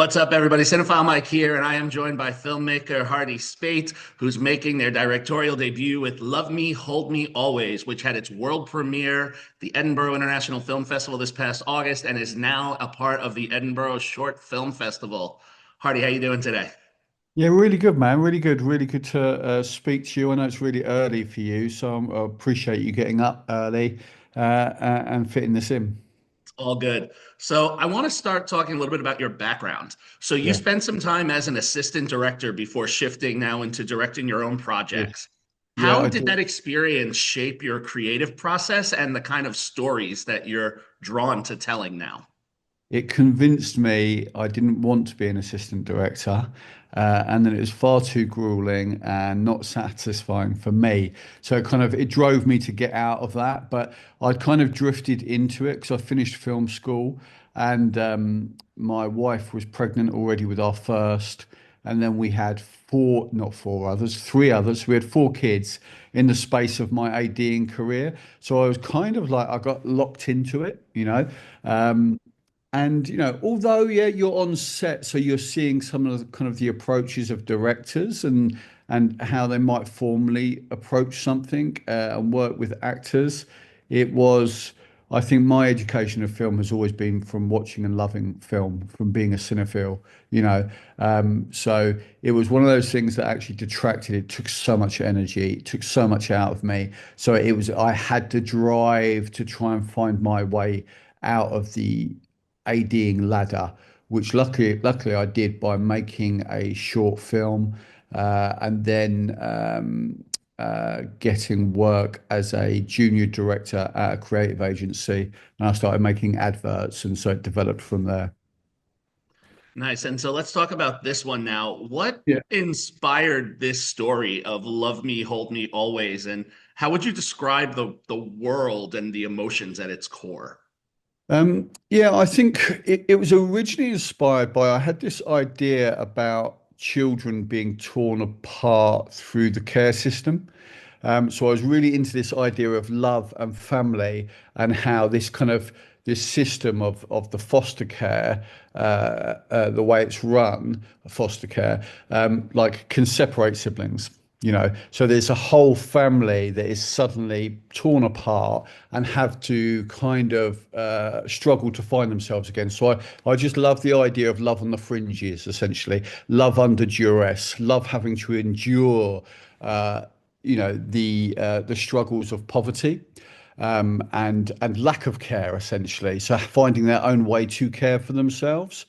What's up, everybody? Cinephile Mike here, and I am joined by filmmaker Hardey Speight, who's making their directorial debut with Love Me, Hold Me Always, which had its world premiere at the Edinburgh International Film Festival this past August and is now a part of the Edinburgh Short Film Festival. Hardey, how you doing today? Yeah, really good, man. Really good. Really good to speak to you. I know it's really early for you, so I appreciate you getting up early and fitting this in. All good. So I want to start talking a little bit about your background. So you Yeah, spent some time as an assistant director before shifting now into directing your own did. projects. Yeah, How I did did. that experience shape your creative process and the kind of stories that you're drawn to telling now? It convinced me I didn't want to be an assistant director, and that it was far too grueling and not satisfying for me. So it drove me to get out of that. But I'd kind of drifted into it because I finished film school, and my wife was pregnant already with our first, and then we had four, not four others, three others. We had four kids in the space of my ADing career. So I was kind of like I got locked into it, you know. And although yeah, you're on set, so you're seeing some of the kind of the approaches of directors and how they might formally approach something and work with actors. It was, I think, my education of film has always been from watching and loving film, from being a cinephile. You know, so it was one of those things that actually detracted. It took so much energy, it took so much out of me. So it was, I had to drive to try and find my way out of the ADing ladder, which luckily I did by making a short film and then getting work as a junior director at a creative agency. And I started making adverts, and so it developed from there. Nice. And so let's talk about this one now. What Yeah. inspired this story of Love Me, Hold Me Always? And how would you describe the world and the emotions at its core? Yeah, I think it was originally inspired by I had this idea about children being torn apart through the care system. So I was really into this idea of love and family and how this system of the foster care, the way it's run, foster care, like can separate siblings. So there's a whole family that is suddenly torn apart and have to kind of struggle to find themselves again. So I just love the idea of love on the fringes, essentially, love under duress, love having to endure uh, the struggles of poverty and lack of care, essentially. So finding their own way to care for themselves.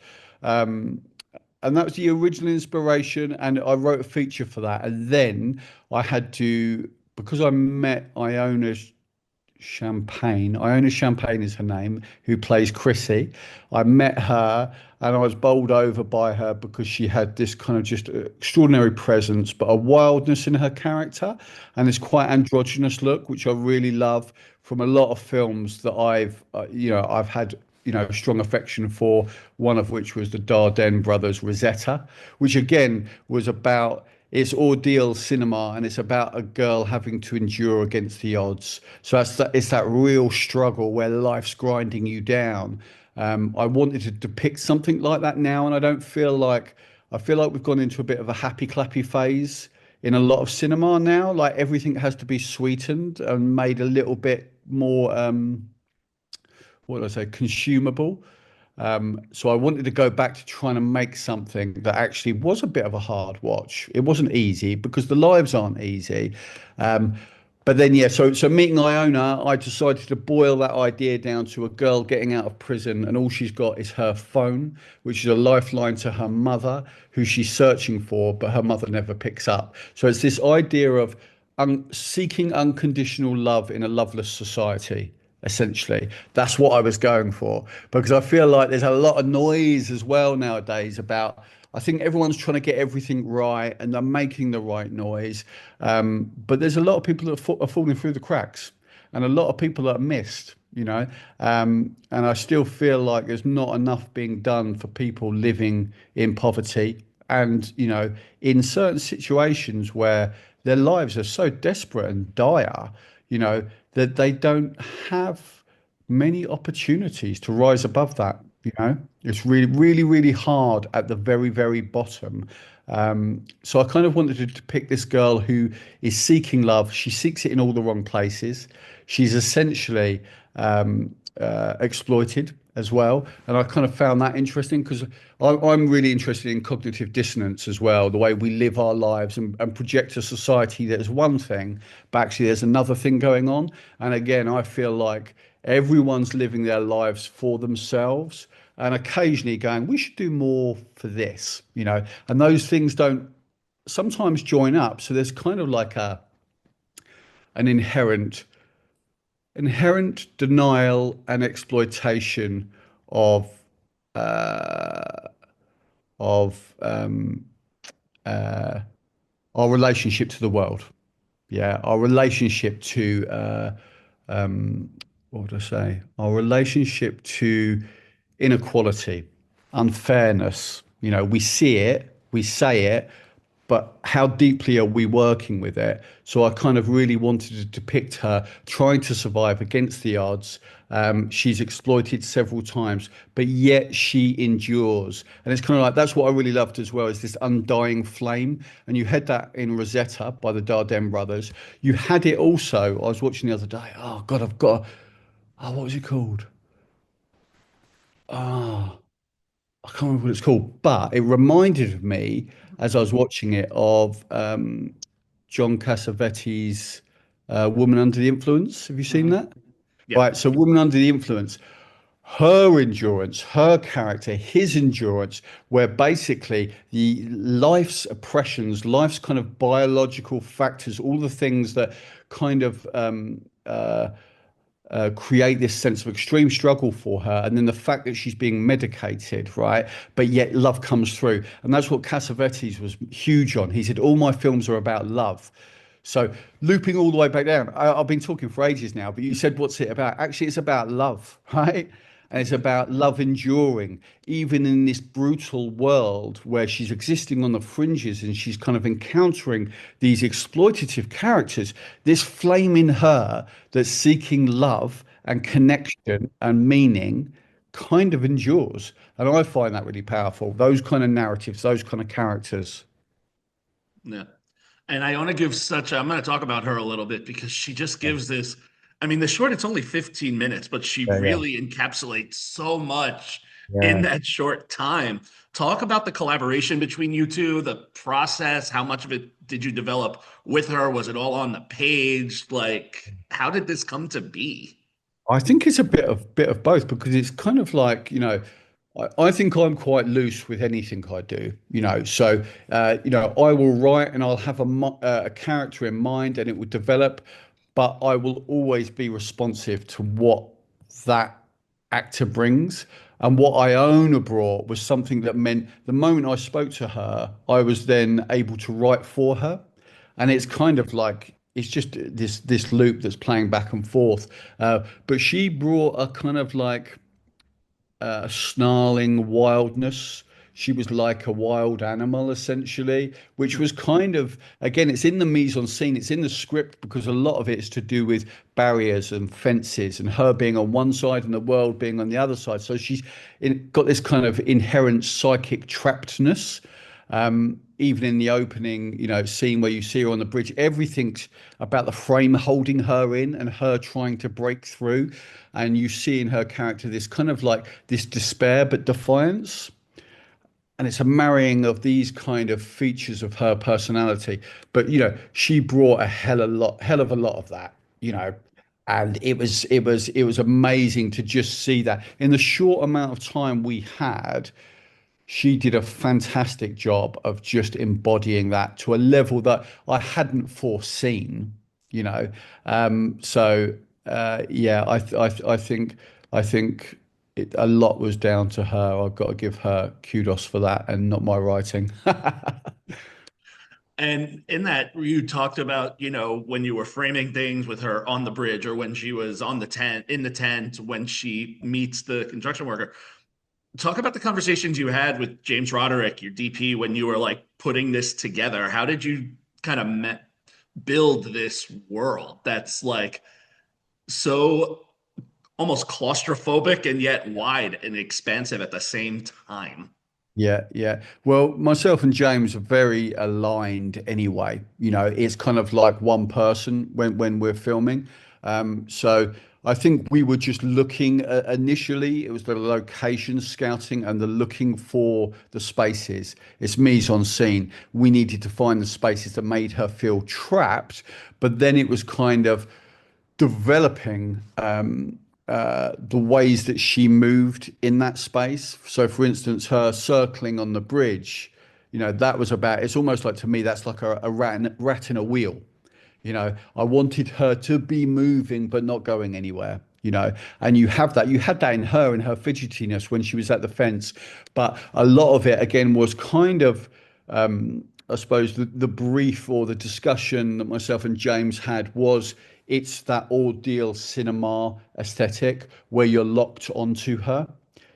And that was the original inspiration, and I wrote a feature for that. And then I had to, because I met Iona Champain is her name, who plays Chrissie. I met her and I was bowled over by her because she had this kind of just extraordinary presence, but a wildness in her character and this quite androgynous look, which I really love from a lot of films that I've had, strong affection for, one of which was the Dardenne brothers Rosetta, which again was about it's ordeal cinema and it's about a girl having to endure against the odds. So it's that real struggle where life's grinding you down. I wanted to depict something like that now, and I feel like we've gone into a bit of a happy clappy phase in a lot of cinema now. Like everything has to be sweetened and made a little bit more what do I say, consumable. So I wanted to go back to trying to make something that actually was a bit of a hard watch. It wasn't easy because the lives aren't easy. Um, but then, yeah, so meeting Iona, I decided to boil that idea down to a girl getting out of prison, and all she's got is her phone, which is a lifeline to her mother, who she's searching for, but her mother never picks up. So it's this idea of seeking unconditional love in a loveless society. Essentially, that's what I was going for because I feel like there's a lot of noise as well nowadays about. I think everyone's trying to get everything right and they're making the right noise, but there's a lot of people that are falling through the cracks, and a lot of people that are missed. And I still feel like there's not enough being done for people living in poverty and in certain situations where their lives are so desperate and dire, you know, that they don't have many opportunities to rise above that. You know, it's really, really, really hard at the very, very bottom. So I kind of wanted to depict this girl who is seeking love. She seeks it in all the wrong places. She's essentially exploited as well. And I kind of found that interesting because I'm really interested in cognitive dissonance as well, the way we live our lives and project a society that is one thing, but actually there's another thing going on. And again, I feel like everyone's living their lives for themselves and occasionally going, we should do more for this, you know, and those things don't sometimes join up. So there's kind of like an inherent denial and exploitation of uh, of our relationship to the world. Yeah, our relationship to what would I say? Our relationship to inequality, unfairness. You know, we see it, we say it, but how deeply are we working with it? So I kind of really wanted to depict her trying to survive against the odds. She's exploited several times, but yet she endures. And it's kind of like that's what I really loved as well is this undying flame. And you had that in Rosetta by the Dardenne brothers. You had it also. I was watching the other day. Oh God, I've got. Oh, what was it called? Ah, I can't remember what it's called, but it reminded me as I was watching it of John Cassavetes' Woman Under the Influence. Have you seen Mhm. that? Yeah. Right. So, Woman Under the Influence, her endurance, her character, his endurance, where basically the life's oppressions, life's kind of biological factors, all the things that kind of create this sense of extreme struggle for her, and then the fact that she's being medicated, right? But yet love comes through, and that's what Cassavetes was huge on. He said, "All my films are about love." So looping all the way back down, I've been talking for ages now, but you said, "What's it about?" Actually, it's about love, right? And it's about love enduring, even in this brutal world where she's existing on the fringes and she's kind of encountering these exploitative characters. This flame in her that's seeking love and connection and meaning kind of endures. And I find that really powerful. Those kind of narratives, those kind of characters. Yeah. And Iona gives such, I'm going to talk about her a little bit because she just gives this. I mean, the short, it's only 15 minutes, but she Yeah, yeah, really encapsulates so much in yeah. that short time. Talk about the collaboration between you two, the process. How much of it did you develop with her? Was it all on the page? Like, how did this come to be? I think it's a bit of both because it's kind of like, I think I'm quite loose with anything I do, So, I will write and I'll have a character in mind and it will develop, but I will always be responsive to what that actor brings. And what Iona brought was something that meant the moment I spoke to her, I was then able to write for her. And it's kind of like it's just this loop that's playing back and forth. But she brought a kind of like snarling wildness. She was like a wild animal, essentially, which was kind of, again, it's in the mise en scene, it's in the script because a lot of it is to do with barriers and fences and her being on one side and the world being on the other side. So got this kind of inherent psychic trappedness. Even in the opening, scene where you see her on the bridge, everything's about the frame holding her in and her trying to break through. And you see in her character this kind of like this despair but defiance. And it's a marrying of these kind of features of her personality. But she brought hell of a lot of that, and it was amazing to just see that in the short amount of time we had. She did a fantastic job of just embodying that to a level that I hadn't foreseen, you know. Yeah, I think a lot was down to her. I've got to give her kudos for that and not my writing. And in that, you talked about, when you were framing things with her on the bridge or when she was on the tent, in the tent, when she meets the construction worker. Talk about the conversations you had with James Roderick, your DP, when you were like putting this together. How did you kind of build this world that's like so almost claustrophobic and yet wide and expansive at the same time. Yeah, yeah. Well, myself and James are very aligned anyway. You know, it's kind of like one person when we're filming. So I think we were just looking initially, it was the location scouting and the looking for the spaces. It's mise en scene. We needed to find the spaces that made her feel trapped, but then it was kind of developing the ways that she moved in that space. So, for instance, her circling on the bridge, you know, that was about, it's almost like to me, that's like a rat in a wheel. You know, I wanted her to be moving but not going anywhere, you know, and you had that in her fidgetiness when she was at the fence. But a lot of it, again, was kind of, I suppose, the brief or the discussion that myself and James had was it's that ordeal cinema aesthetic where you're locked onto her.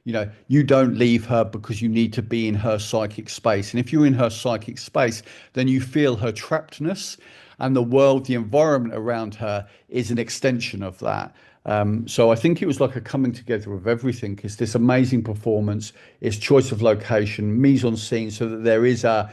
You know, you don't leave her because you need to be in her psychic space. And if you're in her psychic space, then you feel her trappedness, and the world, the environment around her is an extension of that. So I think it was like a coming together of everything. It's this amazing performance, it's choice of location, mise en scene, so that there is a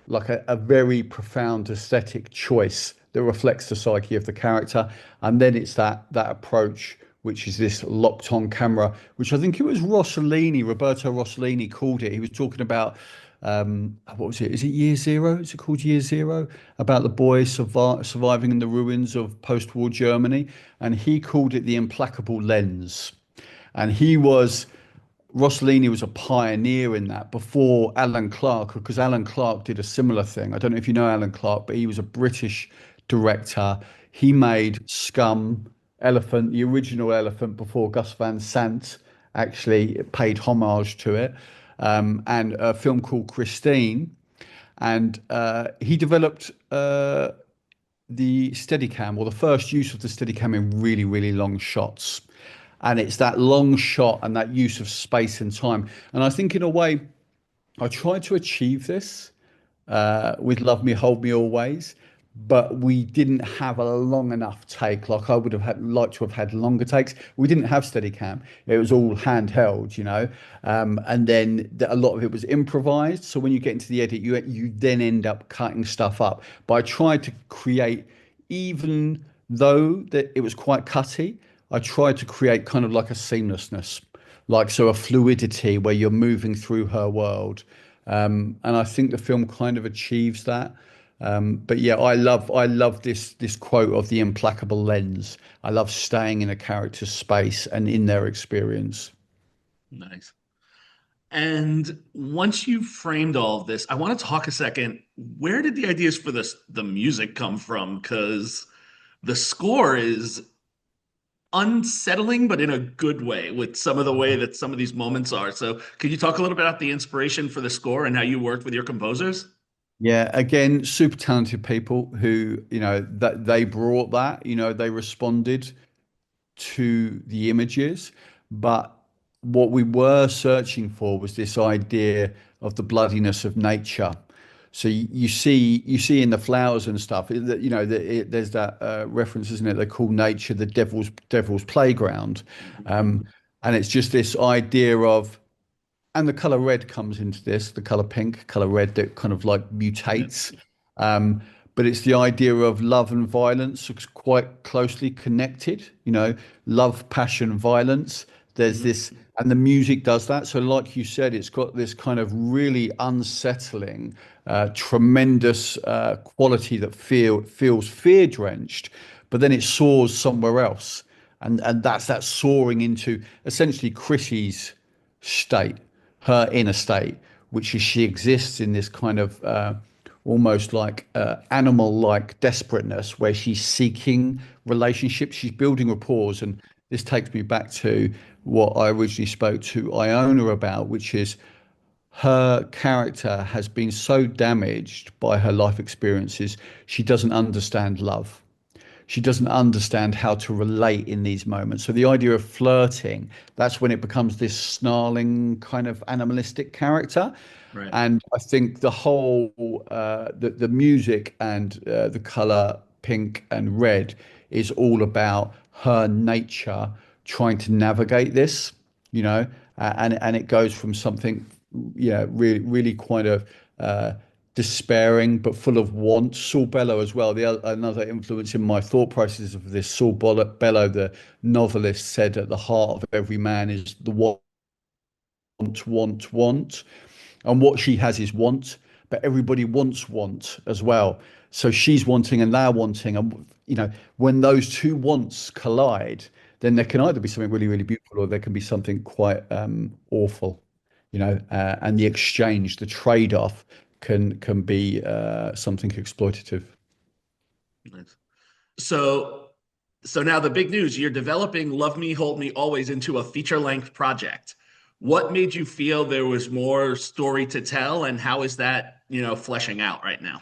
very profound aesthetic choice that reflects the psyche of the character. And then it's that approach, which is this locked on camera, which I think it was Roberto Rossellini called it. He was talking about what was it? Is it Year Zero? Is it called Year Zero? About the boy surviving in the ruins of post-war Germany, and he called it the implacable lens. And Rossellini was a pioneer in that before Alan Clark, because Alan Clark did a similar thing. I don't know if you know Alan Clark, but he was a British director. He made Scum, Elephant, the original Elephant, before Gus Van Sant actually paid homage to it, and a film called Christine. And he developed the Steadicam, or the first use of the Steadicam in really, really long shots. And it's that long shot and that use of space and time. And I think, in a way, I tried to achieve this with Love Me, Hold Me Always, but we didn't have a long enough take. Like I would have liked to have had longer takes. We didn't have Steadicam. It was all handheld, you know. And then a lot of it was improvised. So when you get into the edit, you then end up cutting stuff up. But I tried to create, even though that it was quite cutty, I tried to create kind of like a seamlessness, like so a fluidity where you're moving through her world. And I think the film kind of achieves that. But yeah, I love this quote of the implacable lens. I love staying in a character's space and in their experience. Nice. And once you framed all of this, I want to talk a second. Where did the ideas for the music come from? Because the score is unsettling, but in a good way, with some of the way that some of these moments are. So, could you talk a little bit about the inspiration for the score and how you worked with your composers? Yeah, again, super talented people who, you know, that they brought that, you know, they responded to the images, but what we were searching for was this idea of the bloodiness of nature. So you see in the flowers and stuff that, you know, there's that reference, isn't it? They call nature the devil's playground, Mhm. um, and it's just this idea of, and the color red comes into this, the color pink, color red that kind of like Yeah. mutates. Um, but it's the idea of love and violence is quite closely connected, you know, love, passion, violence. There's Mhm. this, and the music does that. So, like you said, it's got this kind of really unsettling, tremendous quality that feels fear drenched, but then it soars somewhere else. And that's that soaring into essentially Chrissie's state, her inner state, which is she exists in this kind of almost like animal-like desperateness where she's seeking relationships, she's building rapport. And this takes me back to what I originally spoke to Iona about, which is her character has been so damaged by her life experiences, she doesn't understand love. She doesn't understand how to relate in these moments. So the idea of flirting, that's when it becomes this snarling kind of animalistic character. Right. And I think the whole the music and the color pink and red is all about her nature trying to navigate this, you know, and it goes from something, yeah, really kind of despairing but full of want. Saul Bellow as well. Another influence in my thought process of this. Bellow, the novelist, said at the heart of every man is the want. And what she has is want, but everybody wants want as well. So she's wanting and they're wanting. And, you know, when those two wants collide, then there can either be something really, really beautiful or there can be something quite awful, you know, and the exchange, the trade-off can be something exploitative. Nice. So, so now the big news, you're developing Love Me, Hold Me Always into a feature-length project. What made you feel there was more story to tell, and how is that, fleshing out right now?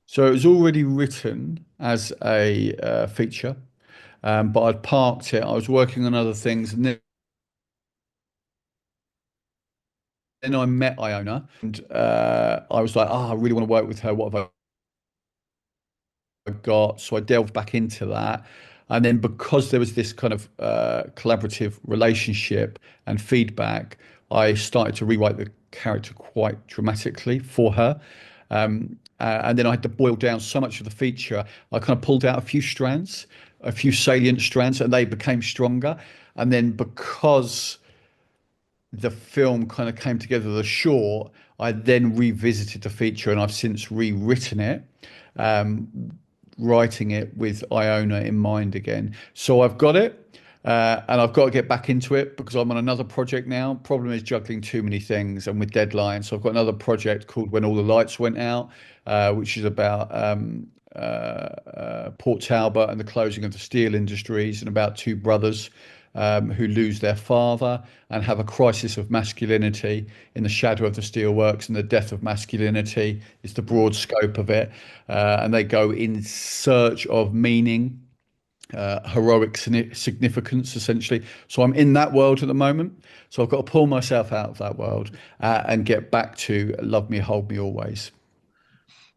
So it was already written as a feature, but I'd parked it. I was working on other things, and then I met Iona, and I was like, "Oh, I really want to work with her. What have I got?" So I delved back into that, and then because there was this kind of collaborative relationship and feedback, I started to rewrite the character quite dramatically for her. And then I had to boil down so much of the feature. I kind of pulled out a few strands, a few salient strands, and they became stronger. And then because the film kind of came together, the short, I then revisited the feature and I've since rewritten it, um, writing it with Iona in mind again. So I've got it. And I've got to get back into it because I'm on another project now. Problem is juggling too many things and with deadlines. So I've got another project called When All the Lights Went Out, which is about Port Talbot and the closing of the steel industries, and about two brothers who lose their father and have a crisis of masculinity in the shadow of the steelworks, and the death of masculinity is the broad scope of it. And they go in search of meaning, heroic significance, essentially. So I'm in that world at the moment. So I've got to pull myself out of that world and get back to Love Me, Hold Me Always.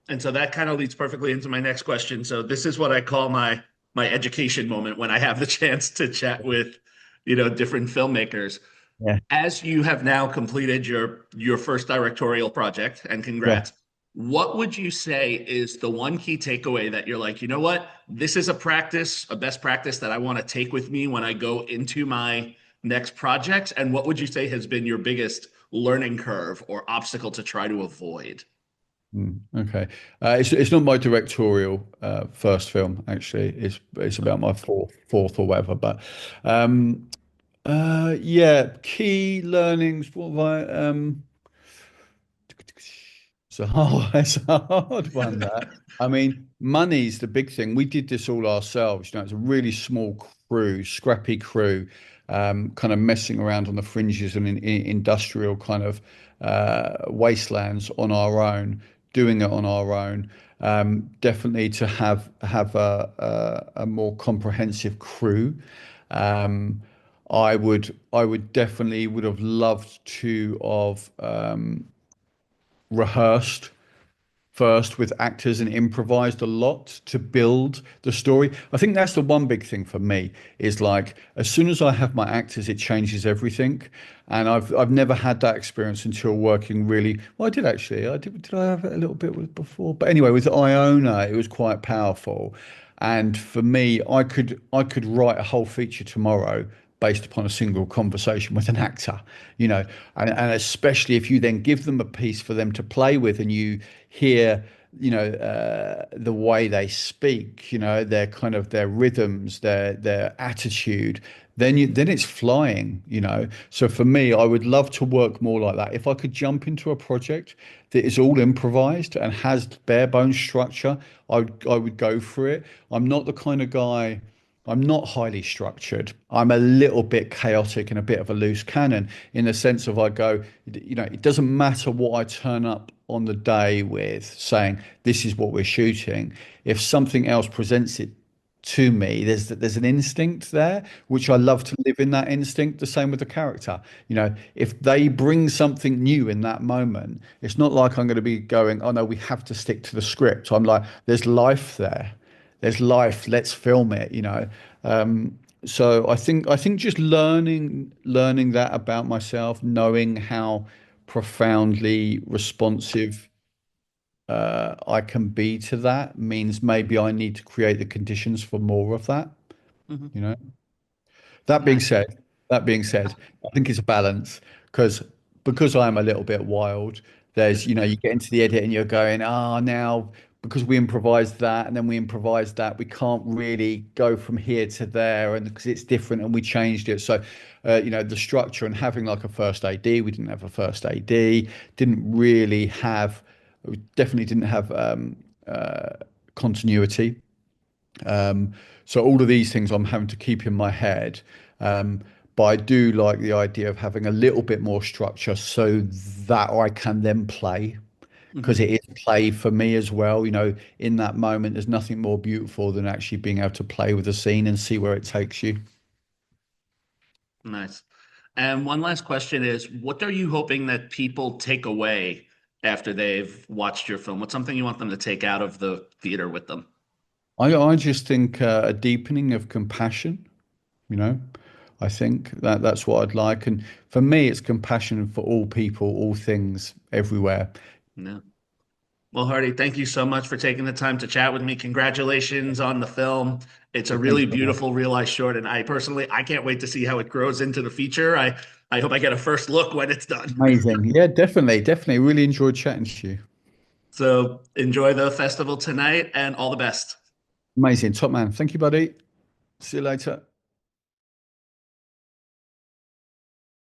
And so that kind of leads perfectly into my next question. So this is what I call my education moment when I have the chance to chat with, different filmmakers. Yeah, As you have now completed your first directorial project, and yeah. congrats, what would you say is the one key takeaway that you're like, you know what, this is a best practice that I want to take with me when I go into my next projects? And what would you say has been your biggest learning curve or obstacle to try to avoid? Okay. It's not my directorial first film, actually. It's about my fourth or whatever. But yeah, key learnings. What have I? It's a hard one, that. I mean, money's the big thing. We did this all ourselves. It's a really small crew, scrappy crew, kind of messing around on the fringes and in industrial kind of wastelands on our own, doing it on our own. Definitely to have a more comprehensive crew. Um, I would definitely would have loved to have rehearsed first with actors and improvised a lot to build the story. I think that's the one big thing for me is like as soon as I have my actors, it changes everything. And I've never had that experience until working really well. I did actually. Did I have it a little bit with before? But anyway, with Iona, it was quite powerful. And for me, I could write a whole feature tomorrow based upon a single conversation with an actor, and especially if you then give them a piece for them to play with and you hear, the way they speak, their kind of their rhythms, their attitude, then it's flying. So for me, I would love to work more like that. If I could jump into a project that is all improvised and has bare bones structure, I would go for it. I'm not the kind of guy. I'm not highly structured. I'm a little bit chaotic and a bit of a loose cannon in the sense of I go, it doesn't matter what I turn up on the day with saying this is what we're shooting. If something else presents it to me, there's an instinct there, which I love to live in that instinct. The same with the character. If they bring something new in that moment, it's not like I'm going to be going, oh no, we have to stick to the script. I'm like, there's life there. There's life. Let's film it. So I think just learning that about myself, knowing how profoundly responsive I can be to that means maybe I need to create the conditions for more of that, Mhm. you know? That being Nice. said, that being said, I think it's a balance because I'm a little bit wild. You get into the edit and you're going, now because we improvised that and then we improvised that, we can't really go from here to there, and because it's different and we changed it. So, the structure and having like a first AD, we didn't have a first AD, didn't really have, we definitely didn't have continuity. Um, so all of these things I'm having to keep in my head. Um, but I do like the idea of having a little bit more structure so that I can then play, because Mhm. it is play for me as well. In that moment, there's nothing more beautiful than actually being able to play with a scene and see where it takes you. Nice. And one last question is, what are you hoping that people take away after they've watched your film? What's something you want them to take out of the theater with them? I just think a deepening of compassion, you know. I think that's what I'd like. And for me, it's compassion for all people, all things, everywhere. Yeah. Well, Hardy, thank you so much for taking the time to chat with me. Congratulations on the film. It's a Thanks really very much. beautiful realized short, and I can't wait to see how it grows into the feature. I hope I get a first look when it's done. Amazing. Yeah, definitely, definitely. Really enjoyed chatting to you. So enjoy the festival tonight and all the best. Amazing. Top man. Thank you, buddy. See you later.